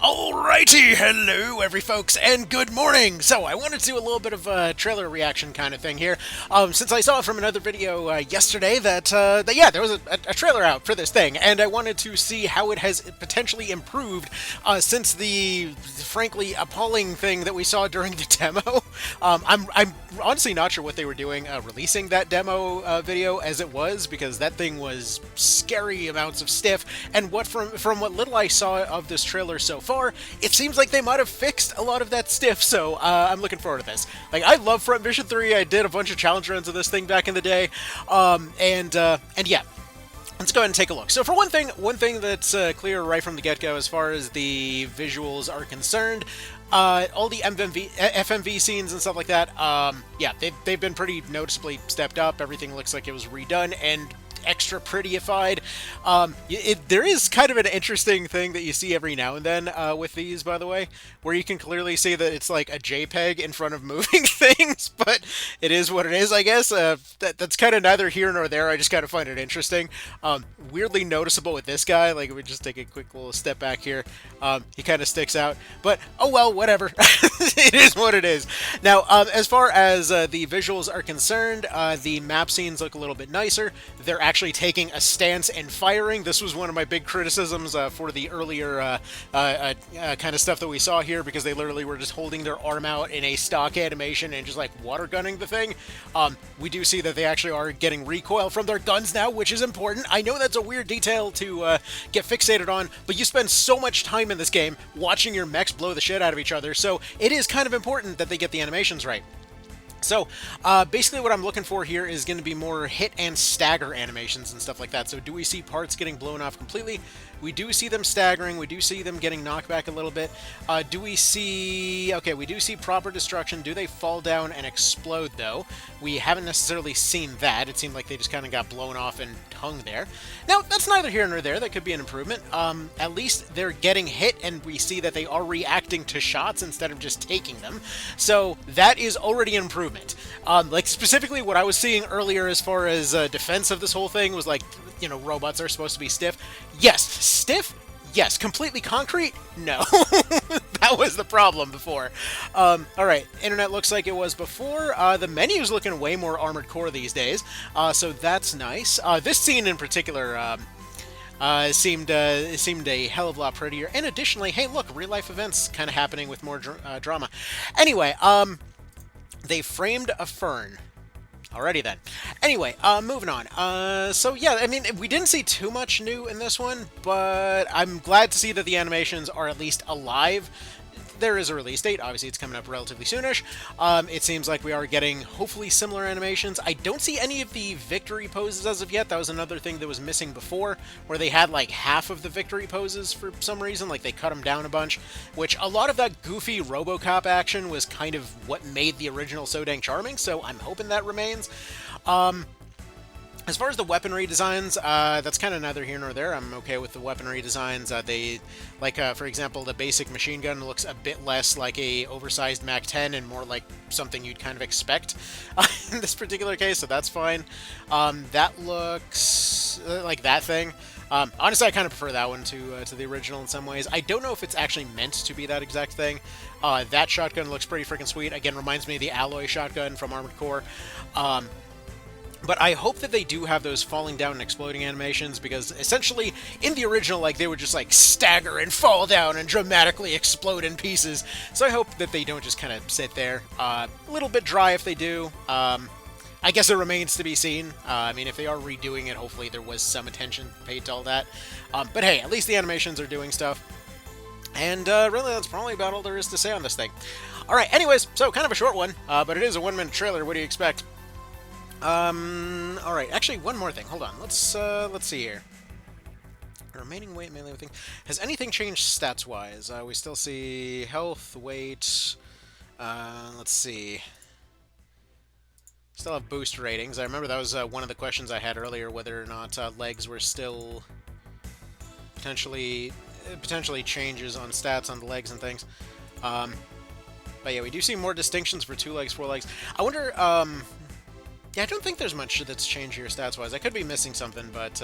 Alrighty, hello every folks, and good morning! So, I wanted to do a little bit of a trailer reaction kind of thing here, since I saw from another video yesterday that yeah, there was a trailer out for this thing, and I wanted to see how it has potentially improved since the, frankly, appalling thing that we saw during the demo. I'm honestly not sure what they were doing releasing that demo video as it was, because that thing was scary amounts of stiff, and from what little I saw of this trailer so far, it seems like they might have fixed a lot of that stiff, so I'm looking forward to this. Like, I love Front Mission 3, I did a bunch of challenge runs of this thing back in the day, and yeah. Let's go ahead and take a look. So for one thing that's clear right from the get-go as far as the visuals are concerned, all the FMV scenes and stuff like that, yeah, they've been pretty noticeably stepped up. Everything looks like it was redone and extra prettyified. There is kind of an interesting thing that you see every now and then with these, by the way, where you can clearly see that it's like a JPEG in front of moving things, but it is what it is, I guess. That's kind of neither here nor there. I just kind of find it interesting. Weirdly noticeable with this guy. Like, if we just take a quick little step back here, he kind of sticks out, but oh well, whatever. It is what it is. Now, as far as the visuals are concerned, the map scenes look a little bit nicer. They're actually taking a stance and firing. This was one of my big criticisms for the earlier kind of stuff that we saw here, because they literally were just holding their arm out in a stock animation and just like water gunning the thing. We do see that they actually are getting recoil from their guns now, which is important. I know that's a weird detail to get fixated on, but you spend so much time in this game watching your mechs blow the shit out of each other, so it is kind of important that they get the animations right. So, basically what I'm looking for here is going to be more hit and stagger animations and stuff like that. So do we see parts getting blown off completely? We do see them staggering. We do see them getting knocked back a little bit. Do we see... Okay, we do see proper destruction. Do they fall down and explode, though? We haven't necessarily seen that. It seemed like they just kind of got blown off and hung there. Now, that's neither here nor there. That could be an improvement. At least they're getting hit, and we see that they are reacting to shots instead of just taking them. So that is already an improvement. Like, specifically what I was seeing earlier as far as defense of this whole thing was like, you know, robots are supposed to be stiff. Yes, stiff? Yes. Completely concrete? No. That was the problem before. Alright, internet looks like it was before. The menu's looking way more Armored Core these days, so that's nice. This scene in particular seemed a hell of a lot prettier. And additionally, hey look, real-life events kind of happening with more drama. Anyway, they framed a fern. Alrighty then. Anyway, moving on. So yeah, I mean, we didn't see too much new in this one, but I'm glad to see that the animations are at least alive. There is a release date. Obviously, it's coming up relatively soonish. It seems like we are getting, hopefully, similar animations. I don't see any of the victory poses as of yet. That was another thing that was missing before, where they had, like, half of the victory poses for some reason. Like, they cut them down a bunch, which a lot of that goofy RoboCop action was kind of what made the original so dang charming, so I'm hoping that remains. As far as the weaponry designs, that's kind of neither here nor there. I'm okay with the weaponry designs. They, like, for example, the basic machine gun looks a bit less like a oversized Mac 10 and more like something you'd kind of expect in this particular case, so that's fine. That looks like that thing. Honestly, I kind of prefer that one to the original in some ways. I don't know if it's actually meant to be that exact thing. That shotgun looks pretty freaking sweet. Again, reminds me of the Alloy shotgun from Armored Core. But I hope that they do have those falling down and exploding animations, because essentially, in the original, like, they would just, like, stagger and fall down and dramatically explode in pieces. So I hope that they don't just kind of sit there. A little bit dry if they do. I guess it remains to be seen. I mean, if they are redoing it, hopefully there was some attention paid to all that. But hey, at least the animations are doing stuff. And really, that's probably about all there is to say on this thing. Alright, anyways, so kind of a short one, but it is a 1-minute trailer. What do you expect? Alright, actually, one more thing. Hold on. Let's see here. Remaining weight, melee thing. Has anything changed stats-wise? We still see health, weight. Let's see. Still have boost ratings. I remember that was one of the questions I had earlier, whether or not legs were still potentially changes on stats on the legs and things. But yeah, we do see more distinctions for 2 legs, 4 legs. I wonder, yeah, I don't think there's much that's changed here stats-wise. I could be missing something, but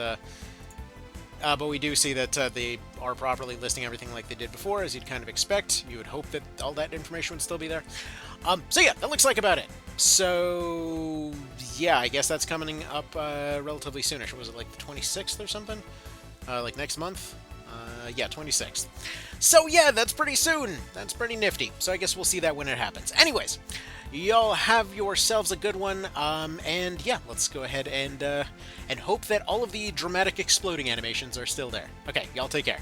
But we do see that they are properly listing everything like they did before, as you'd kind of expect. You would hope that all that information would still be there. So yeah, that looks like about it. So yeah, I guess that's coming up relatively soonish. Was it like the 26th or something? Like next month? Yeah, 26th. So yeah, that's pretty soon. That's pretty nifty. So I guess we'll see that when it happens. Anyways, y'all have yourselves a good one. And yeah, let's go ahead and hope that all of the dramatic exploding animations are still there. Okay, y'all take care.